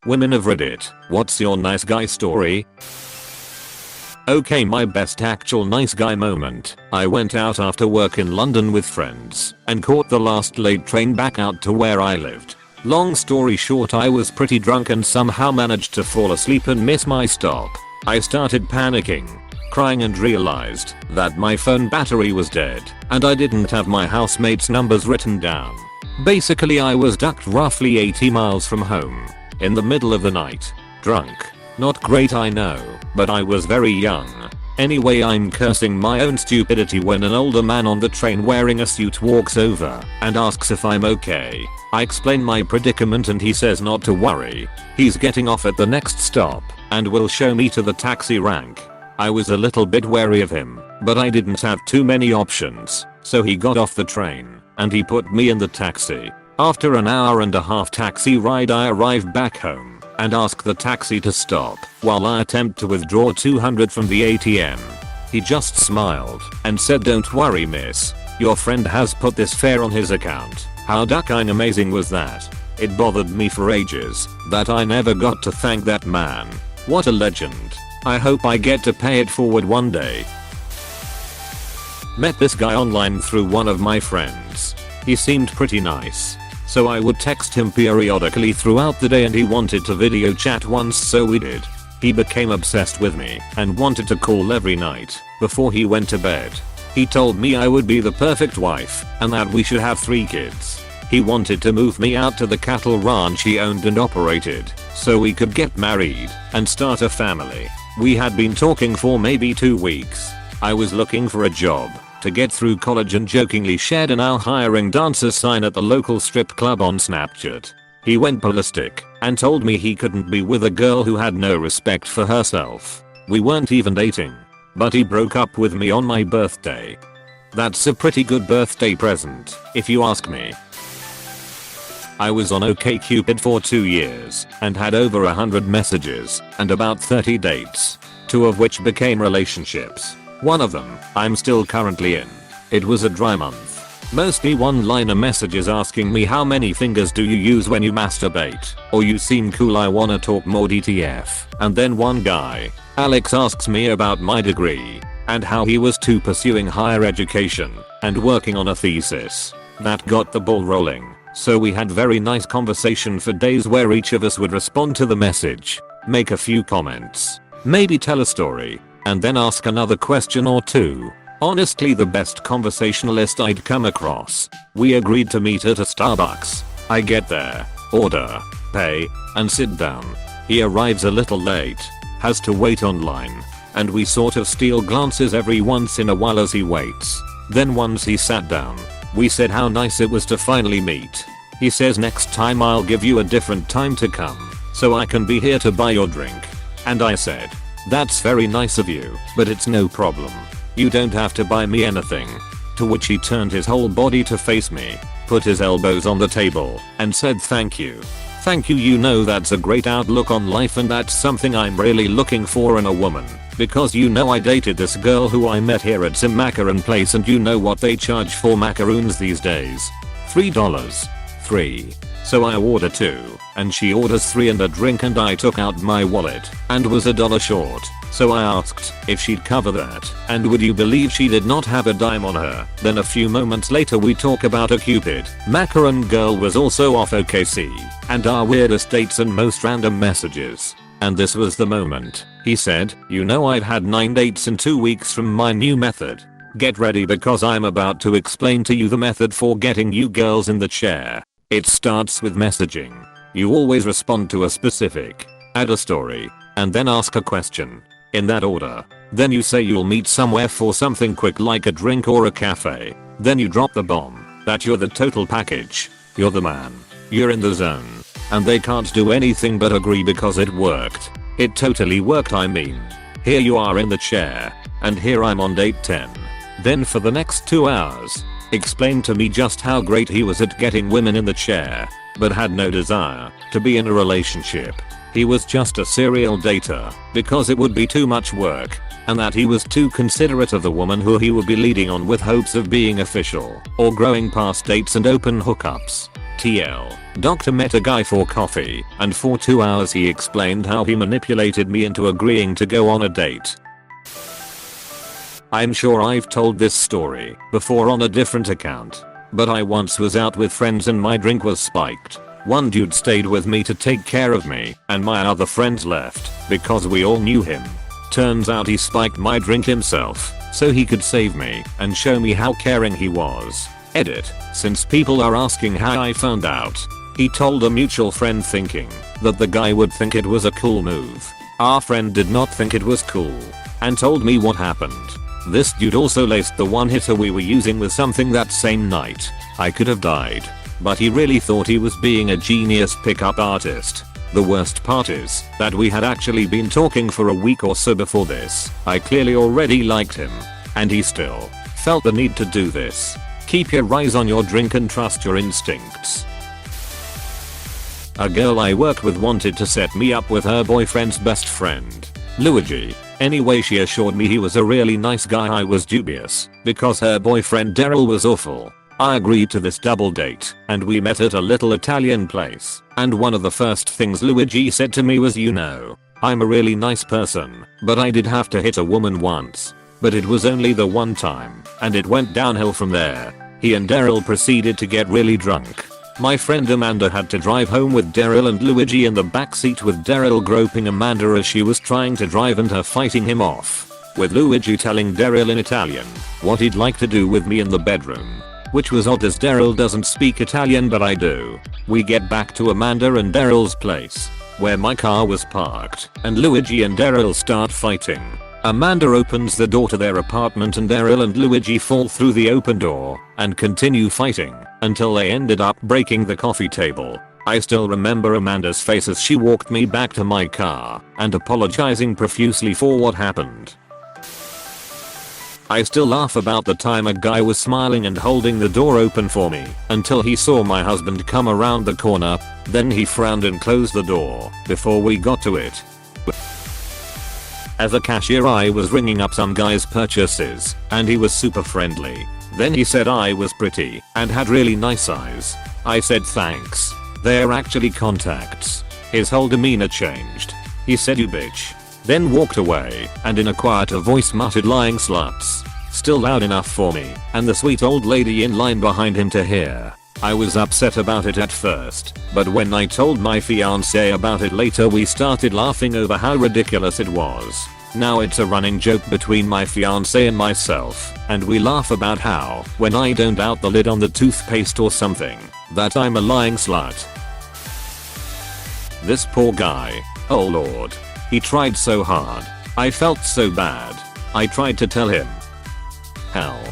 Women of Reddit, what's your nice guy story? Okay, my best actual nice guy moment. I went out after work in London with friends and caught the last late train back out to where I lived. Long story short, I was pretty drunk and somehow managed to fall asleep and miss my stop. I started panicking, crying, and realized that my phone battery was dead and I didn't have my housemates' numbers written down. Basically, I was ducked roughly 80 miles from home in the middle of the night, drunk. Not great, I know, but I was very young. Anyway, I'm cursing my own stupidity when an older man on the train wearing a suit walks over and asks if I'm okay. I explain my predicament and he says not to worry. He's getting off at the next stop and will show me to the taxi rank. I was a little bit wary of him, but I didn't have too many options, so he got off the train and he put me in the taxi. After an hour and a half taxi ride, I arrived back home and ask the taxi to stop while I attempt to withdraw 200 from the ATM. He just smiled and said, "Don't worry, miss. Your friend has put this fare on his account." How fucking amazing was that? It bothered me for ages that I never got to thank that man. What a legend. I hope I get to pay it forward one day. Met this guy online through one of my friends. He seemed pretty nice, so I would text him periodically throughout the day and he wanted to video chat once, so we did. He became obsessed with me and wanted to call every night before he went to bed. He told me I would be the perfect wife and that we should have 3 kids. He wanted to move me out to the cattle ranch he owned and operated so we could get married and start a family. We had been talking for maybe 2 weeks. I was looking for a job to get through college and jokingly shared a "now hiring dancers" sign at the local strip club on Snapchat. He went ballistic and told me he couldn't be with a girl who had no respect for herself. We weren't even dating, but he broke up with me on my birthday. That's a pretty good birthday present, if you ask me. I was on OkCupid for 2 years and had over 100 messages and about 30 dates, 2 of which became relationships. One of them I'm still currently in. It was a dry month. Mostly one-liner messages asking me how many fingers do you use when you masturbate, or you seem cool, I wanna talk more DTF. And then one guy, Alex, asks me about my degree and how he was too pursuing higher education and working on a thesis. That got the ball rolling. So we had very nice conversation for days where each of us would respond to the message, make a few comments, maybe tell a story, and then ask another question or 2. Honestly, the best conversationalist I'd come across. We agreed to meet at a Starbucks. I get there, order, pay, and sit down. He arrives a little late, has to wait online, and we sort of steal glances every once in a while as he waits. Then once he sat down, we said how nice it was to finally meet. He says next time I'll give you a different time to come so I can be here to buy your drink. And I said, "That's very nice of you, but it's no problem. You don't have to buy me anything." To which he turned his whole body to face me, put his elbows on the table, and said, "Thank you. Thank you, you know that's a great outlook on life and that's something I'm really looking for in a woman. Because you know I dated this girl who I met here at some macaron place and you know what they charge for macaroons these days? $3. 3. So I order 2, and she orders 3 and a drink, and I took out my wallet and was $1 short. So I asked if she'd cover that, and would you believe she did not have a dime on her. Then a few moments later we talk about a Cupid. Macaron girl was also off OKC, and our weirdest dates and most random messages. And this was the moment. He said, "You know I've had 9 dates in 2 weeks from my new method. Get ready because I'm about to explain to you the method for getting you girls in the chair. It starts with messaging. You always respond to a specific, add a story, and then ask a question. In that order. Then you say you'll meet somewhere for something quick like a drink or a cafe. Then you drop the bomb that you're the total package. You're the man. You're in the zone. And they can't do anything but agree because it worked. It totally worked, I mean. Here you are in the chair. And here I'm on date 10. Then for the next 2 hours, explained to me just how great he was at getting women in the chair, but had no desire to be in a relationship. He was just a serial dater because it would be too much work, and that he was too considerate of the woman who he would be leading on with hopes of being official or growing past dates and open hookups. TL. Doctor met a guy for coffee, and for 2 hours he explained how he manipulated me into agreeing to go on a date. I'm sure I've told this story before on a different account, but I once was out with friends and my drink was spiked. One dude stayed with me to take care of me, and my other friends left because we all knew him. Turns out he spiked my drink himself so he could save me and show me how caring he was. Edit. Since people are asking how I found out, he told a mutual friend thinking that the guy would think it was a cool move. Our friend did not think it was cool and told me what happened. This dude also laced the one hitter we were using with something that same night. I could have died, but he really thought he was being a genius pickup artist. The worst part is that we had actually been talking for a week or so before this. I clearly already liked him, and he still felt the need to do this. Keep your eyes on your drink and trust your instincts. A girl I work with wanted to set me up with her boyfriend's best friend, Luigi. Anyway, she assured me he was a really nice guy. I was dubious because her boyfriend Daryl was awful. I agreed to this double date and we met at a little Italian place, and one of the first things Luigi said to me was, "You know, I'm a really nice person, but I did have to hit a woman once. But it was only the one time, and it went downhill from there." He and Daryl proceeded to get really drunk. My friend Amanda had to drive home with Daryl and Luigi in the backseat, with Daryl groping Amanda as she was trying to drive and her fighting him off, with Luigi telling Daryl in Italian what he'd like to do with me in the bedroom. Which was odd as Daryl doesn't speak Italian, but I do. We get back to Amanda and Daryl's place, where my car was parked, and Luigi and Daryl start fighting. Amanda opens the door to their apartment and Daryl and Luigi fall through the open door and continue fighting until they ended up breaking the coffee table. I still remember Amanda's face as she walked me back to my car and apologizing profusely for what happened. I still laugh about the time a guy was smiling and holding the door open for me until he saw my husband come around the corner. Then he frowned and closed the door before we got to it. As a cashier, I was ringing up some guy's purchases and he was super friendly. Then he said I was pretty and had really nice eyes. I said thanks. They're actually contacts. His whole demeanor changed. He said, "You bitch." Then walked away and in a quieter voice muttered, "Lying sluts." Still loud enough for me and the sweet old lady in line behind him to hear. I was upset about it at first, but when I told my fiance about it later, we started laughing over how ridiculous it was. Now it's a running joke between my fiance and myself, and we laugh about how, when I don't out the lid on the toothpaste or something, that I'm a lying slut. This poor guy. Oh lord. He tried so hard. I felt so bad. I tried to tell him. Hell.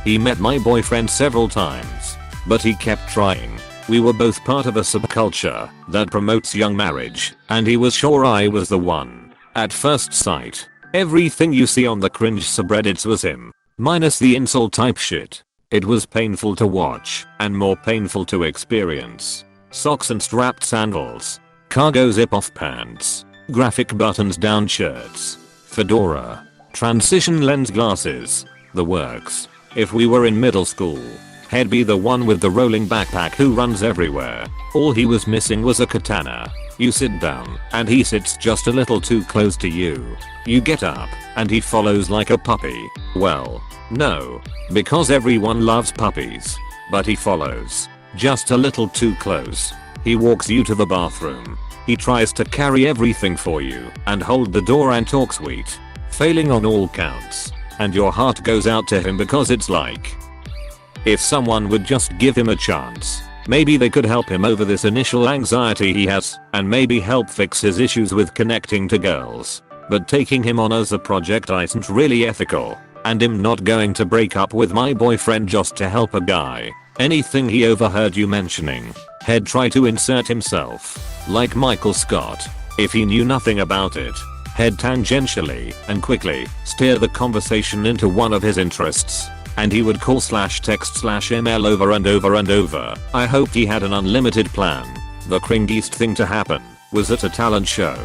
He met my boyfriend several times, but he kept trying. We were both part of a subculture that promotes young marriage, and he was sure I was the one. At first sight, everything you see on the cringe subreddits was him, minus the incel type shit. It was painful to watch, and more painful to experience. Socks and strapped sandals, cargo zip-off pants, graphic buttons down shirts, fedora, transition lens glasses, the works. If we were in middle school, he'd be the one with the rolling backpack who runs everywhere. All he was missing was a katana. You sit down and he sits just a little too close to you. You get up and he follows like a puppy. Well, no, because everyone loves puppies. But he follows just a little too close. He walks you to the bathroom. He tries to carry everything for you and hold the door and talk sweet, failing on all counts. And your heart goes out to him because it's like, if someone would just give him a chance, maybe they could help him over this initial anxiety he has, and maybe help fix his issues with connecting to girls. But taking him on as a project isn't really ethical, and I'm not going to break up with my boyfriend just to help a guy. Anything he overheard you mentioning, he'd try to insert himself. Like Michael Scott. If he knew nothing about it, he'd tangentially and quickly steer the conversation into one of his interests. And he would call /text/email over and over and over. I hoped he had an unlimited plan. The cringiest thing to happen was at a talent show.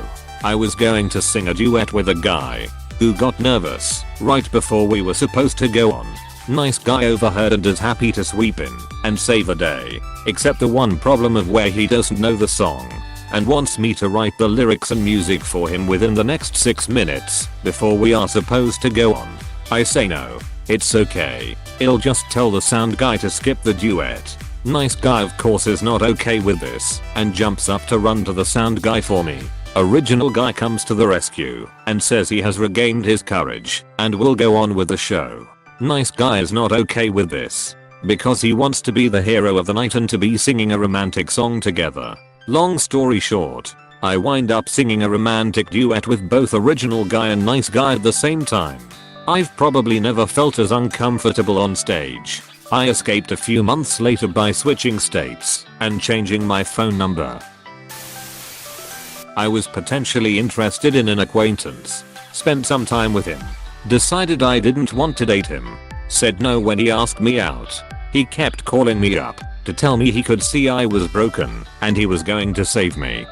I was going to sing a duet with a guy who got nervous right before we were supposed to go on. Nice guy overheard and is happy to sweep in and save the day. Except the one problem of where he doesn't know the song and wants me to write the lyrics and music for him within the next 6 minutes before we are supposed to go on. I say no, it's okay. I'll just tell the sound guy to skip the duet. Nice guy of course is not okay with this and jumps up to run to the sound guy for me. Original guy comes to the rescue and says he has regained his courage and will go on with the show. Nice guy is not okay with this because he wants to be the hero of the night and to be singing a romantic song together. Long story short, I wind up singing a romantic duet with both original guy and nice guy at the same time. I've probably never felt as uncomfortable on stage. I escaped a few months later by switching states and changing my phone number. I was potentially interested in an acquaintance, spent some time with him, decided I didn't want to date him, said no when he asked me out. He kept calling me up to tell me he could see I was broken and he was going to save me.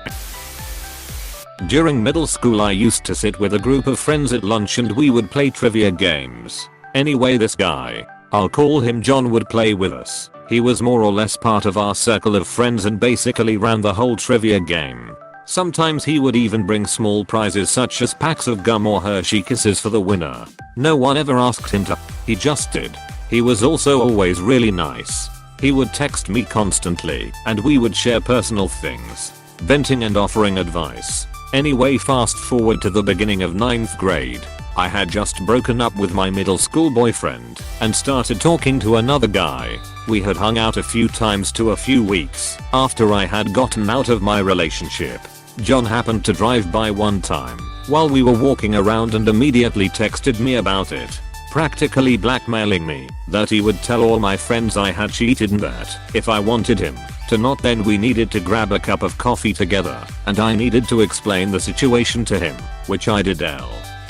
During middle school I used to sit with a group of friends at lunch and we would play trivia games. Anyway, this guy, I'll call him John, would play with us. He was more or less part of our circle of friends and basically ran the whole trivia game. Sometimes he would even bring small prizes such as packs of gum or Hershey Kisses for the winner. No one ever asked him to, he just did. He was also always really nice. He would text me constantly and we would share personal things, venting and offering advice. Anyway, fast forward to the beginning of 9th grade. I had just broken up with my middle school boyfriend and started talking to another guy. We had hung out a few times to a few weeks after I had gotten out of my relationship. John happened to drive by one time while we were walking around and immediately texted me about it, practically blackmailing me that he would tell all my friends I had cheated and that if I wanted him to not, then we needed to grab a cup of coffee together and I needed to explain the situation to him, which I did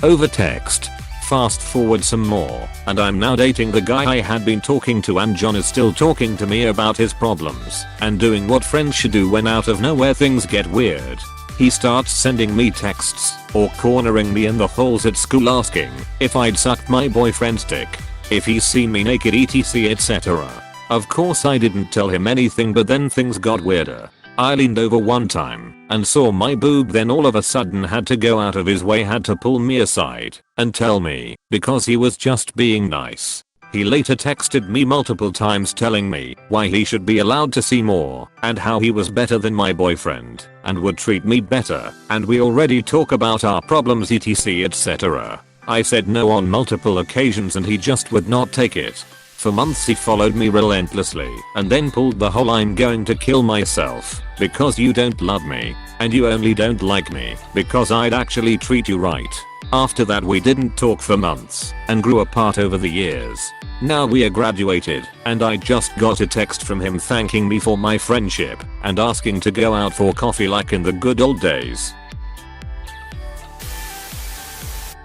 over text. Fast forward some more and I'm now dating the guy I had been talking to, and John is still talking to me about his problems and doing what friends should do when out of nowhere things get weird. He starts sending me texts or cornering me in the halls at school asking if I'd sucked my boyfriend's dick, if he's seen me naked, etc, etc. Of course I didn't tell him anything, but then things got weirder. I leaned over one time and saw my boob, then all of a sudden had to go out of his way, had to pull me aside and tell me because he was just being nice. He later texted me multiple times telling me why he should be allowed to see more and how he was better than my boyfriend and would treat me better, and we already talk about our problems, etc, etc. I said no on multiple occasions and he just would not take it. For months he followed me relentlessly and then pulled the whole "I'm going to kill myself because you don't love me and you only don't like me because I'd actually treat you right." After that we didn't talk for months and grew apart over the years. Now we are graduated and I just got a text from him thanking me for my friendship and asking to go out for coffee like in the good old days.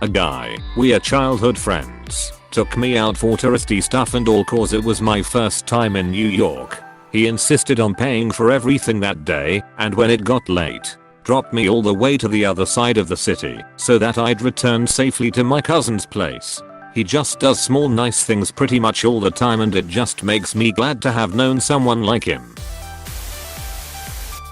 A guy, we are childhood friends, took me out for touristy stuff and all cause it was my first time in New York. He insisted on paying for everything that day, and when it got late, dropped me all the way to the other side of the city so that I'd return safely to my cousin's place. He just does small nice things pretty much all the time and it just makes me glad to have known someone like him.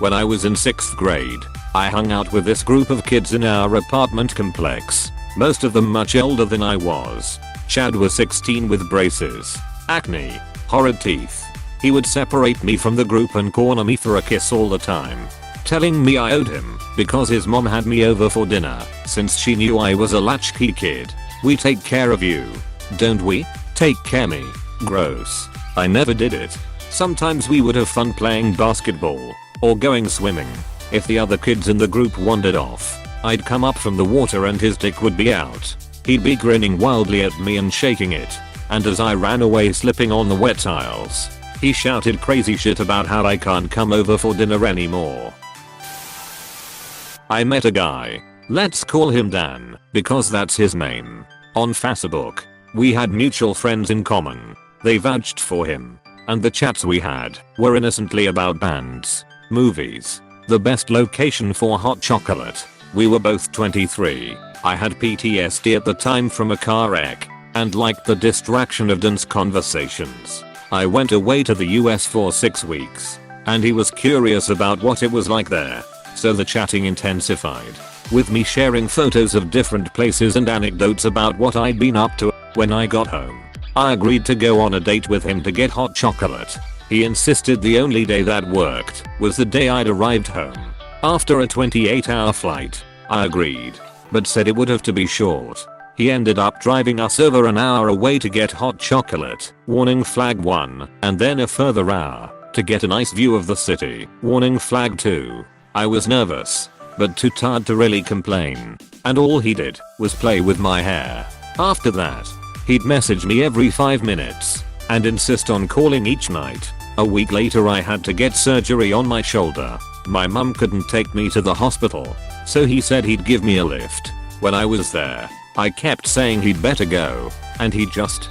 When I was in 6th grade, I hung out with this group of kids in our apartment complex, most of them much older than I was. Chad was 16 with braces, acne, horrid teeth. He would separate me from the group and corner me for a kiss all the time, telling me I owed him because his mom had me over for dinner since she knew I was a latchkey kid. "We take care of you, don't we? Take care me." Gross. I never did it. Sometimes we would have fun playing basketball or going swimming. If the other kids in the group wandered off, I'd come up from the water and his dick would be out. He'd be grinning wildly at me and shaking it, and as I ran away slipping on the wet tiles, he shouted crazy shit about how I can't come over for dinner anymore. I met a guy, let's call him Dan because that's his name, on Facebook. We had mutual friends in common. They vouched for him, and the chats we had were innocently about bands, movies, the best location for hot chocolate. We were both 23. I had PTSD at the time from a car wreck and liked the distraction of Dan's conversations. I went away to the US for 6 weeks, and he was curious about what it was like there, so the chatting intensified, with me sharing photos of different places and anecdotes about what I'd been up to. When I got home, I agreed to go on a date with him to get hot chocolate. He insisted the only day that worked was the day I'd arrived home. After a 28-hour flight, I agreed, but said it would have to be short. He ended up driving us over an hour away to get hot chocolate, warning flag 1, and then a further hour to get a nice view of the city, warning flag 2. I was nervous, but too tired to really complain, and all he did was play with my hair. After that, he'd message me every 5 minutes and insist on calling each night. A week later I had to get surgery on my shoulder. My mum couldn't take me to the hospital, so he said he'd give me a lift. When I was there, I kept saying he'd better go, and he just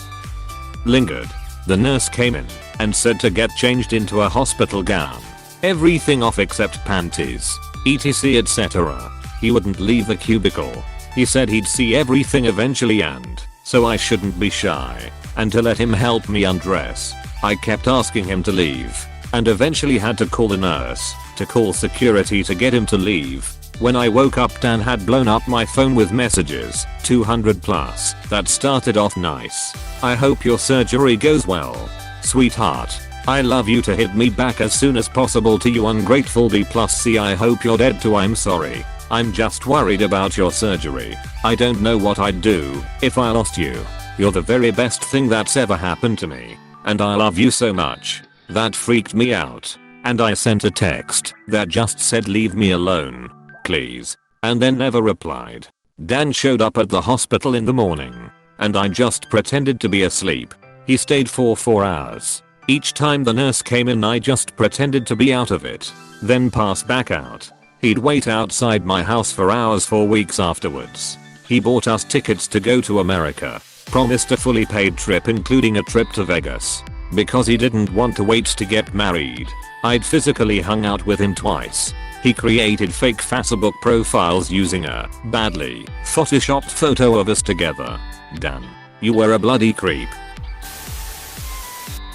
lingered. The nurse came in and said to get changed into a hospital gown. Everything off except panties, etc, etc. He wouldn't leave the cubicle. He said he'd see everything eventually, and so I shouldn't be shy, and to let him help me undress. I kept asking him to leave, and eventually had to call the nurse to call security to get him to leave. When I woke up, Dan had blown up my phone with messages, 200 plus, that started off nice. I hope your surgery goes well, sweetheart. I love you, to hit me back as soon as possible, to you ungrateful B+C. I hope you're dead too. I'm sorry. I'm just worried about your surgery. I don't know what I'd do if I lost you. You're the very best thing that's ever happened to me, and I love you so much. That freaked me out, and I sent a text that just said leave me alone, please, and then never replied. Dan showed up at the hospital in the morning, and I just pretended to be asleep. He stayed for 4 hours. Each time the nurse came in, I just pretended to be out of it, then pass back out. He'd wait outside my house for hours for weeks afterwards. He bought us tickets to go to America, promised a fully paid trip including a trip to Vegas, because he didn't want to wait to get married. I'd physically hung out with him twice. He created fake Facebook profiles using a badly photoshopped photo of us together. Dan, you were a bloody creep.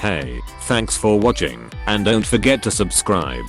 Hey, thanks for watching, and don't forget to subscribe.